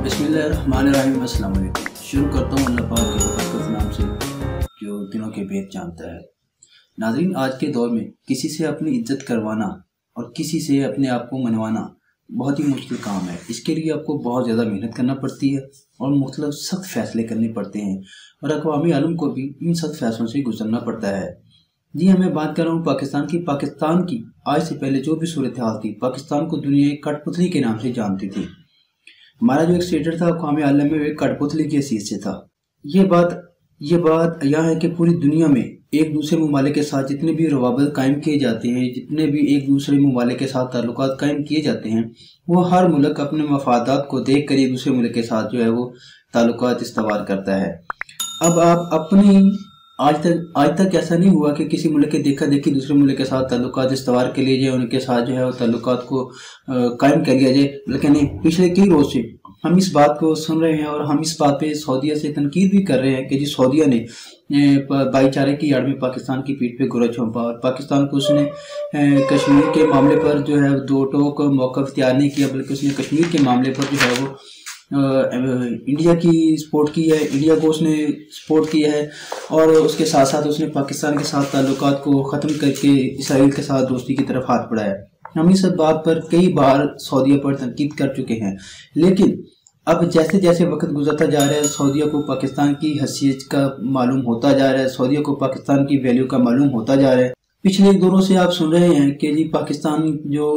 बिस्मिल्लाहिर्रहमानिर्रहीम। अस्सलाम वालेकुम। शुरू करता हूँ अल्लाह पाक के बरकत नाम से जो दिनों के भेद जानता है। नाज़रीन, आज के दौर में किसी से अपनी इज्जत करवाना और किसी से अपने आप को मनवाना बहुत ही मुश्किल काम है। इसके लिए आपको बहुत ज़्यादा मेहनत करना पड़ती है और मुख्तलिफ सख्त फैसले करने पड़ते हैं और अक़वामी आलम को भी इन सख्त फैसलों से गुजरना पड़ता है। जी हाँ, मैं बात कर रहा हूँ पाकिस्तान की। पाकिस्तान की आज से पहले जो भी सूरत हाल थी, पाकिस्तान को दुनिया एक कठपुतली के नाम से जानती थी। हमारा जो एक स्टेटर था अक़वामी आलम में, एक कठपुतली की हैसियत से था। ये बात यह है कि पूरी दुनिया में एक दूसरे ममालिक के साथ जितने भी रवाबत कायम किए जाते हैं, जितने भी एक दूसरे ममालिक के साथ ताल्लुकात कायम किए जाते हैं, वो हर मुल्क अपने मफादात को देख कर एक दूसरे मुल्क के साथ जो है वो ताल्लुकात इस्तवार करता है। अब आप अपनी आज तक ऐसा नहीं हुआ कि किसी मुल्क के देखा देखी दूसरे मुल्क के साथ ताल्लुकात इस्तवार के लिए जाए, उनके साथ जो है वो ताल्लुकात को कायम कर लिया जाए। लेकिन पिछले कई रोज से हम इस बात को सुन रहे हैं और हम इस बात पे सऊदीया से तनकीद भी कर रहे हैं कि जी सऊदीया ने भाईचारे की आड़ में पाकिस्तान की पीठ पे गुरज झोंपा और पाकिस्तान को उसने कश्मीर के मामले पर जो है दो टोक मौक़िफ़ इख्तियार नहीं किया, बल्कि उसने कश्मीर के मामले पर जो है वो इंडिया की सपोर्ट की है, इंडिया को उसने सपोर्ट किया है और उसके साथ साथ उसने पाकिस्तान के साथ ताल्लुकात को ख़त्म करके इसराइल के साथ दोस्ती की तरफ हाथ बढ़ाया। हम इस बात पर कई बार सऊदीया पर तनकीद कर चुके हैं, लेकिन अब जैसे जैसे वक्त गुजरता जा रहा है सऊदीया को पाकिस्तान की हैसियत का मालूम होता जा रहा है, सऊदीया को पाकिस्तान की वैल्यू का मालूम होता जा रहा है। पिछले एक दौरों से आप सुन रहे हैं कि जी पाकिस्तान जो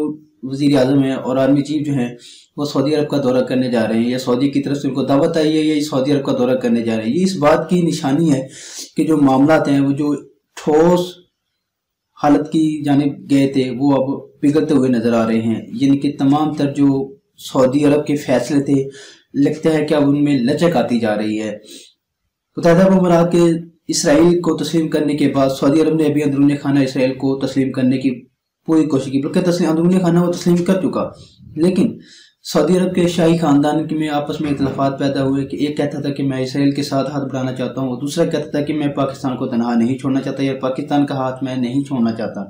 वज़ीर आज़म है और आर्मी चीफ जो है वो सऊदी अरब का दौरा करने जा रहे हैं, या सऊदी की तरफ से उनको दावत आई है, या सऊदी अरब का दौरा करने जा रहे हैं। ये इस बात की निशानी है कि जो मामलात हैं वो जो ठोस हालत की जानिब गए थे वो अब पिघलते हुए नजर आ रहे हैं। यानी कि तमाम तर जो सऊदी अरब के फैसले थे लगता है कि अब उनमें लचक आती जा रही है। मुत्तहिदा अरब अमीरात के इसराइल को तस्लीम करने के बाद सऊदी अरब ने अभी अंदरूनी खाना इसराइल को तस्लीम करने की पूरी कोशिश की, बल्कि अंदरूनी खाना वो तस्लीम कर चुका। लेकिन सऊदी अरब के शाही खानदान में आपस में इख्तिलाफात पैदा हुए कि एक कहता था कि मैं इसराइल के साथ हाथ बढ़ाना चाहता हूँ, दूसरा कहता था कि मैं पाकिस्तान को तनहा नहीं छोड़ना चाहता या पाकिस्तान का हाथ मैं नहीं छोड़ना चाहता।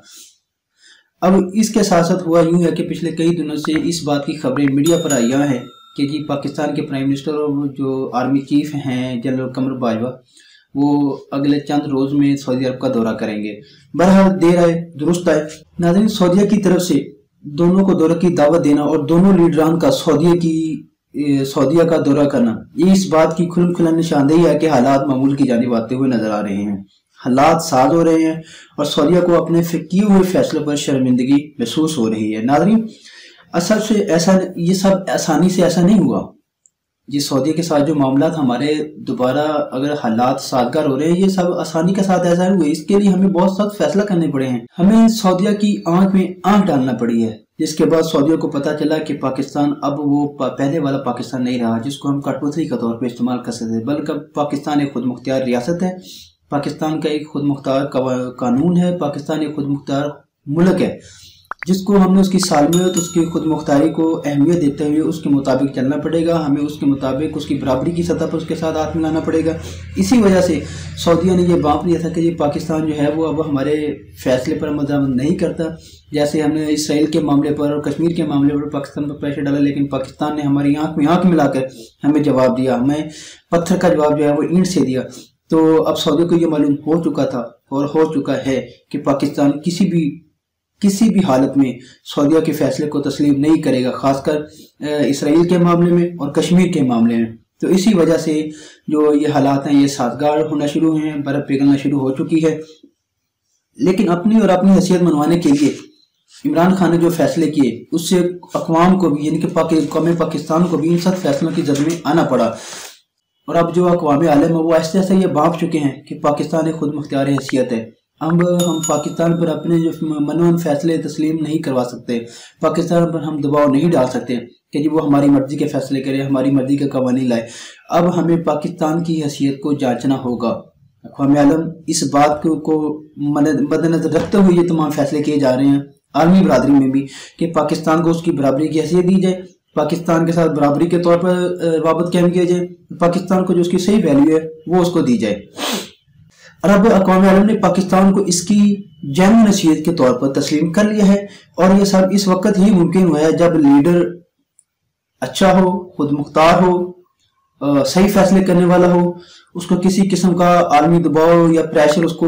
अब इसके साथ साथ हुआ यूं है कि पिछले कई दिनों से इस बात की खबरें मीडिया पर आई हैं कि जी पाकिस्तान के प्राइम मिनिस्टर और जो आर्मी चीफ हैं जनरल कमर बाजवा, वो अगले चंद रोज में सऊदी अरब का दौरा करेंगे। बहरहाल देर आए दुरुस्त आए। नाज़रीन, सऊदीया की तरफ से दोनों को दौरे की दावत देना और दोनों लीडरान का सऊदीया का दौरा करना, ये इस बात की खुला निशानदेही है कि हालात मामूल की जानिब आते हुए नजर आ रहे हैं। हालात साज हो रहे हैं और सऊदीया को अपने किए हुए फैसलों पर शर्मिंदगी महसूस हो रही है। नाज़रीन, असल से ये सब आसानी से ऐसा नहीं हुआ। जी सऊदीया के साथ जो मामला हमारे दोबारा अगर हालात साजगार हो रहे हैं, ये सब आसानी के साथ ऐसा हुए। इसके लिए हमें बहुत सख्त फैसला करने पड़े हैं। हमें सऊदीया की आंख में आंख डालना पड़ी है, जिसके बाद सऊदीया को पता चला कि पाकिस्तान अब वो पहले वाला पाकिस्तान नहीं रहा जिसको हम कठपुतली के तौर पर इस्तेमाल कर सकते, बल्कि पाकिस्तान एक खुद मुख्तियार रियासत है, पाकिस्तान का एक खुद मुख्तार कानून है, पाकिस्तान एक खुद मुख्तार मुल्क है जिसको हमने उसकी सालमियत, उसकी खुद मुख्तारी को अहमियत देते हुए उसके मुताबिक चलना पड़ेगा। हमें उसके मुताबिक उसकी बराबरी की सतह पर उसके साथ हाथ मिलाना पड़ेगा। इसी वजह से सऊदीया ने यह बांप लिया था कि ये पाकिस्तान जो है वो अब हमारे फैसले पर अमल नहीं करता। जैसे हमने इसराइल के मामले पर और कश्मीर के मामले पर पाकिस्तान पर प्रेशर डाला, लेकिन पाकिस्तान ने हमारी आंख में आंख मिलाकर हमें जवाब दिया, हमें पत्थर का जवाब जो है वो ईंट से दिया। तो अब सऊदी को ये मालूम हो चुका था और हो चुका है कि पाकिस्तान किसी भी हालत में सऊदीया के फैसले को तस्लीम नहीं करेगा, खासकर इसराइल के मामले में और कश्मीर के मामले में। तो इसी वजह से जो ये हालात हैं ये साजगार होना शुरू हुए हैं, बर्फ पिघलना शुरू हो चुकी है। लेकिन अपनी और अपनी हैसियत मनवाने के लिए इमरान खान ने जो फैसले किए उससे अक़वाम को भी, यानी कि कौम पाकिस्तान को भी इन सब फैसलों की जद में आना पड़ा। और अब जो अक़वाम आलम है वो ऐसे ऐसे ये भाप चुके हैं कि पाकिस्तान एक खुद मुख्तियार हैसियत है। अब हम पाकिस्तान पर अपने जो मनोन फैसले तस्लीम नहीं करवा सकते, पाकिस्तान पर हम दबाव नहीं डाल सकते कि जी वो हमारी मर्जी के फैसले करे, हमारी मर्जी का कवानीन लाए। अब हमें पाकिस्तान की हैसियत को जांचना होगा। अक़वाम आलम इस बात को मद्देनजर रखते हुए ये तमाम फैसले किए जा रहे हैं, आर्मी बरादरी में भी, कि पाकिस्तान को उसकी बराबरी की हैसियत दी जाए, पाकिस्तान के साथ बराबरी के तौर पर रवाबत कायम किया जाए, पाकिस्तान को जो उसकी सही वैल्यू है वो उसको दी जाए। अरब अक़वाम आलम ने पाकिस्तान को इसकी जैन नसीहत के तौर पर तस्लीम कर लिया है और ये सब इस वक्त ही मुमकिन हुआ है जब लीडर अच्छा हो, खुद मुख्तार हो, सही फैसले करने वाला हो, उसको किसी किस्म का आलमी दबाव या प्रेशर उसको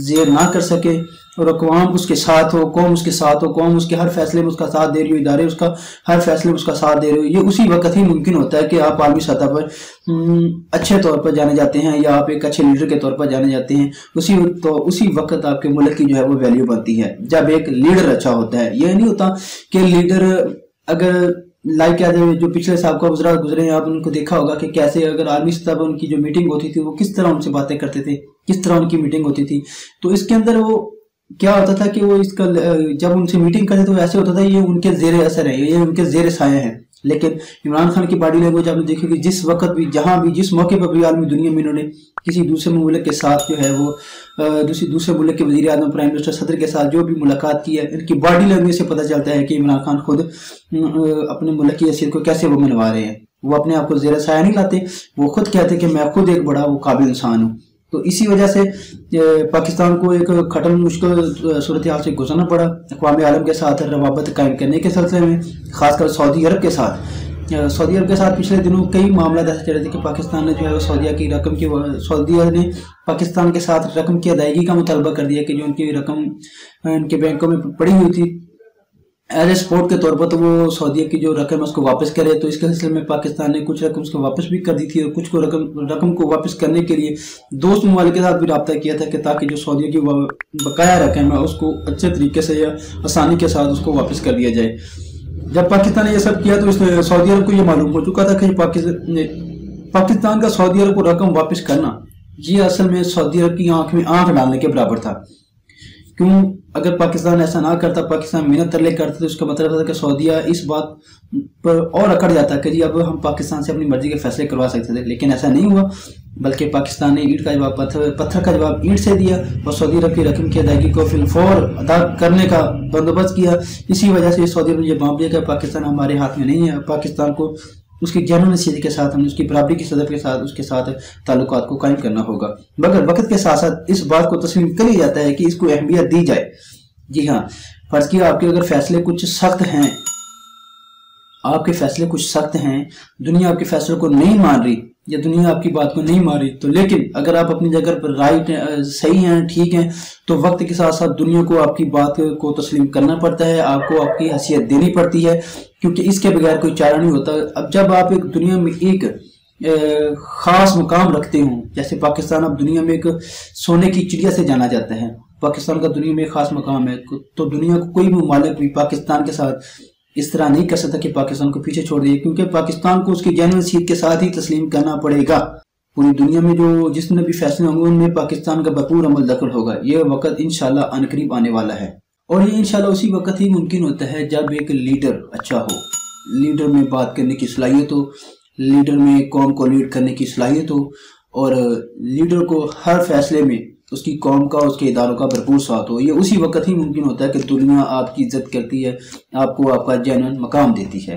जेर ना कर सके, और अक़वाम उसके साथ हो, कौम उसके साथ हो, कौम उसके हर फैसले में उसका साथ दे रही हो, इदारे उसका हर फैसले में उसका साथ दे रहे हो। ये उसी वक्त ही मुमकिन होता है कि आप आलमी सतह पर अच्छे तौर पर जाने जाते हैं, या आप एक अच्छे लीडर के तौर पर जाने जाते हैं। उसी वक्त आपके मुल्क की जो है वो वैल्यू बनती है, जब एक लीडर अच्छा होता है। यह नहीं होता कि लीडर अगर लाइक जो पिछले साहब का गुजरे हैं, आप उनको देखा होगा कि कैसे अगर आर्मी सतह पर उनकी जो मीटिंग होती थी वो किस तरह उनसे बातें करते थे, किस तरह उनकी मीटिंग होती थी। तो इसके अंदर वो क्या होता था कि वो इसका जब उनसे मीटिंग करते तो ऐसे होता था ये उनके जेर असर है, ये उनके जेर साया है। लेकिन इमरान खान की बॉडी लैंग्वेज आपने देखी कि जिस वक्त भी, जहां भी, जिस मौके पर भी आलमी दुनिया में इन्होंने किसी दूसरे मुल्क के साथ जो है वो दूसरे मुल्क के वज़ीर आज़म, प्राइम मिनिस्टर, सदर के साथ जो भी मुलाकात की है, इनकी बॉडी लैंग्वेज से पता चलता है कि इमरान खान खुद अपने मुल्क की हैसियत को कैसे वो मनवा रहे हैं। वो अपने आप को ज़ेर साया नहीं लाते, वो खुद कहते कि मैं खुद एक बड़ा वो काबिल इंसान हूँ। तो इसी वजह से पाकिस्तान को एक खटल मुश्किल सूरत हाल से गुजरना पड़ा अक़वाम आलम के साथ रवाबत कायम करने के सिलसिले में, खासकर सऊदी अरब के साथ। सऊदी अरब के साथ पिछले दिनों कई मामला ऐसे चल रहे थे कि पाकिस्तान ने जो है सऊदी ने पाकिस्तान के साथ रकम की अदायगी का मुतालबा कर दिया कि जो उनकी रकम उनके बैंकों में पड़ी हुई थी एज ए सपोर्ट के तौर पर, तो वो सऊदी की जो रकम है उसको वापस करे। तो इसके सिलसिले में पाकिस्तान ने कुछ रकम उसको वापस भी कर दी थी, और कुछ को रकम को वापस करने के लिए दोस्त ममालिक के साथ भी रब्ता किया था कि ताकि जो सऊदी की बकाया रकम है उसको अच्छे तरीके से या आसानी के साथ उसको वापस कर दिया जाए। जब पाकिस्तान ने यह सब किया तो सऊदी अरब को यह मालूम हो चुका था कि पाकिस्तान का सऊदी अरब को रकम वापस करना ये असल में सऊदी अरब की आंख में आंख डालने के बराबर था। क्यों? अगर पाकिस्तान ऐसा ना करता, पाकिस्तान मिन्नत तरले करता, तो उसका मतलब था कि सऊदीया इस बात पर और अकड़ जाता कि जी अब हम पाकिस्तान से अपनी मर्जी के फैसले करवा सकते थे। लेकिन ऐसा नहीं हुआ, बल्कि पाकिस्तान ने ईंट का जवाब पत्थर का जवाब ईंट से दिया, और सऊदी अरब की रकम की अदायगी को फिलफौर अदा करने का बंदोबस्त किया। इसी वजह से सऊदी अरब ने यह बांध दिया कि पाकिस्तान हमारे हाथ में नहीं है, पाकिस्तान को उसकी जेनुइन हैसियत के साथ, हमने उसकी बराबरी की सदफ के साथ उसके साथ ताल्लुकात को कायम करना होगा। मगर वक्त के साथ साथ इस बात को तस्लीम कर लिया जाता है कि इसको अहमियत दी जाए। जी हाँ, फर्ज किया आपके अगर फैसले कुछ सख्त हैं, आपके फैसले कुछ सख्त हैं, दुनिया आपके फैसलों को नहीं मान रही या दुनिया आपकी बात को नहीं मान रही, तो लेकिन अगर आप अपनी जगह पर राइट सही हैं, ठीक हैं, तो वक्त के साथ साथ दुनिया को आपकी बात को तस्लीम करना पड़ता है, आपको आपकी हैसियत देनी पड़ती है, क्योंकि इसके बगैर कोई चारा नहीं होता। अब जब आप एक दुनिया में एक खास मुकाम रखते हो, जैसे पाकिस्तान अब दुनिया में एक सोने की चिड़िया से जाना जाता है, पाकिस्तान का दुनिया में एक खास मकाम है, तो दुनिया को कोई भी ममालिक भी पाकिस्तान के साथ इस तरह नहीं कर सकता कि पाकिस्तान को पीछे छोड़ दिए, क्योंकि पाकिस्तान को उसकी जेनुइन हैसियत के साथ ही तस्लीम करना पड़ेगा। पूरी दुनिया में जो जितने भी फैसले होंगे उनमें पाकिस्तान का भरपूर अमल दखल होगा। ये वक्त इंशाल्लाह अनकरीब आने वाला है, और ये इंशाल्लाह उसी वक्त ही मुमकिन होता है जब एक लीडर अच्छा हो, लीडर में बात करने की सलाहियत हो, लीडर में कौम को लीड करने की सलाहियत हो, और लीडर को हर फैसले में उसकी कौम का, उसके इदारों का भरपूर साथ हो। ये उसी वक्त ही मुमकिन होता है कि दुनिया आपकी इज्जत करती है, आपको आपका जेन्युइन मकाम देती है।